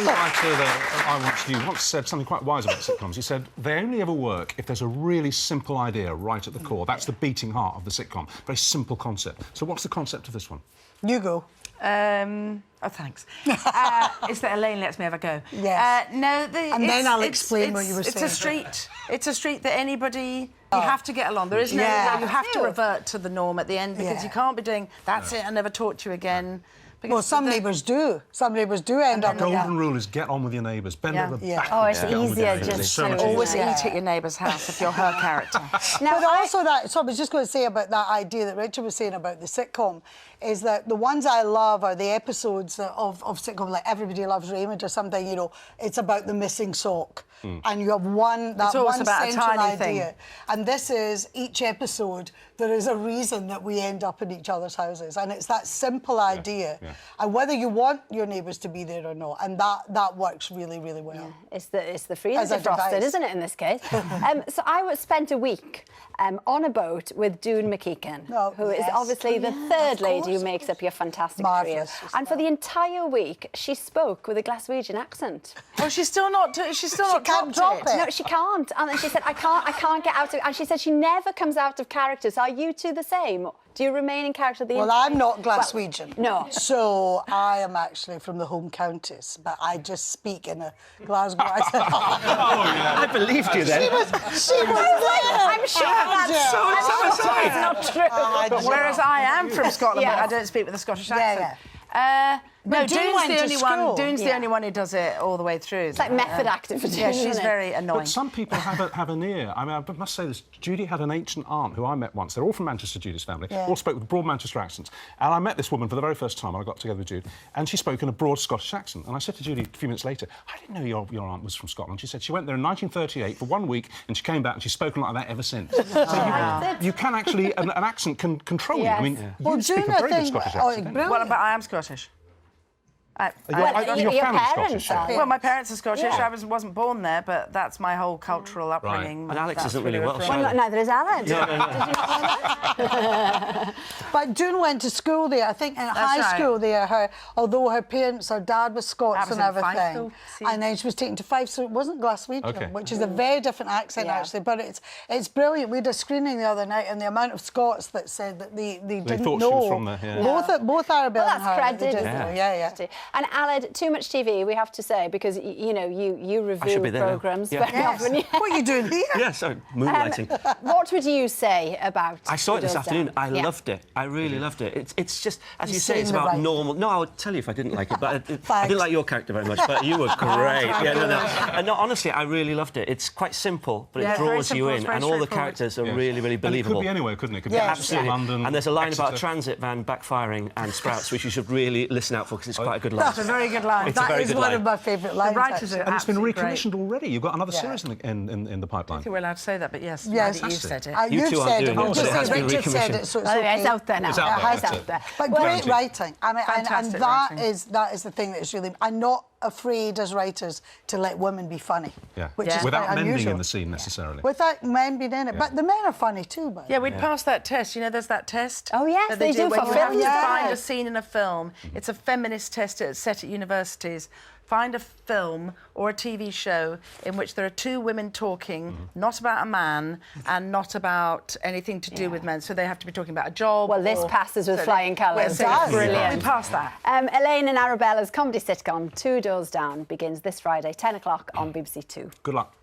writer that I once knew once said something quite wise about sitcoms. He said, they only ever work if there's a really simple idea right at the core. That's the beating heart of the sitcom. Very simple concept. So what's the concept of this one? You go. Oh, thanks. It's that Elaine lets me have a go. Yes. No, and then I'll explain what you were saying. It's a street. It's a street that anybody... You have to get along. There is no... You have to revert to the norm at the end because you can't be doing, that's it, I never talk to you again. Well, some neighbours do. Some neighbours do end up... The golden rule is get on with your neighbours. Bend over backwards. Oh, it's easier just to... Always eat at your neighbour's house if you're her character. Now, but also that... So I was just going to say about that idea that Richard was saying about the sitcom is that the ones I love are the episodes of sitcom, like Everybody Loves Raymond or something, you know, it's about the missing sock. And you have one central idea. And this is, each episode, there is a reason that we end up in each other's houses. And it's that simple idea. And whether you want your neighbours to be there or not. And that works really, really well. Yeah. It's the freedom defrosted, isn't it, in this case? So I spent a week on a boat with Doon McKeegan, who is obviously the third lady who makes up your fantastic trio. And for the entire week, she spoke with a Glaswegian accent. Oh, she's still not... She's still not can't drop it. No, she can't. And then she said, I can't get out of... And she said she never comes out of character. So are you two the same? Do you remain in character the Well, I'm not Glaswegian. Well, no. So I am actually from the home counties, but I just speak in a Glasgow accent. I believed you then. She was there. I'm sure that's not true. But whereas I am from Scotland, but I don't speak with a Scottish accent. No, Doon's the only one. Doon's the only one who does it all the way through. It's like method acting for Doon. Yeah, she's very annoying. But some people have an ear. I mean, I must say this. Judy had an ancient aunt who I met once. They're all from Manchester, Judy's family. All spoke with broad Manchester accents. And I met this woman for the very first time when I got together with Judy, and she spoke in a broad Scottish accent. And I said to Judy a few minutes later, I didn't know your aunt was from Scotland. She said she went there in 1938 for 1 week, and she came back and she's spoken like that ever since. So you can actually... An accent can control you. I mean, you speak a very good Scottish accent. Well, but I am Scottish. Your family's Scottish. Well, my parents are Scottish. I wasn't born there, but that's my whole cultural upbringing. And Alex isn't really Welsh. Well, neither is Alan. No. Did you not know that? But Doon went to school there. I think in high school there, although her dad was Scots and everything, and then she was taken to Fife, so it wasn't Glaswegian, which is a very different accent actually. But it's brilliant. We had a screening the other night, and the amount of Scots that said that they didn't know. She was from there. Both Arabella and her. That's credited. And Aled, too much TV, we have to say, because, you know, you review programmes very often. What are you doing here? Yeah, sorry, moonlighting. What would you say about... I saw it this afternoon. I loved it. I really loved it. It's just, as you say, it's about normal... No, I would tell you if I didn't like it, but I didn't like your character very much, but you were great. And no, honestly, I really loved it. It's quite simple, but it draws you in, and all the characters are really, really believable. And it could be anywhere, couldn't it? It could be absolutely London, and there's a line about a transit van backfiring and Sprouts, which you should really listen out for, because it's quite a good line. That's a very good line. That is one of my favourite lines. And it's been recommissioned already. You've got another series in the pipeline. I think we're allowed to say that, but yes, you said it. You've said it. Richard said it, so it's okay. It's out there now. It's out there. But great writing. I mean, and writing. that is the thing that is really... I'm not afraid as writers to let women be funny. Which is without men being in the scene necessarily. Without men being in it. But the men are funny too, but... Yeah, we'd passed that test. You know, there's that test. Oh, yes, they do for films. You have to find a scene in a film. It's a feminist test set at universities. Find a film or a TV show in which there are two women talking, not about a man and not about anything to do with men. So they have to be talking about a job. Well, this passes with flying colours. Brilliant. We passed that. Elaine and Arabella's comedy sitcom, Two Doors Down, begins this Friday, 10 o'clock on BBC Two. Good luck.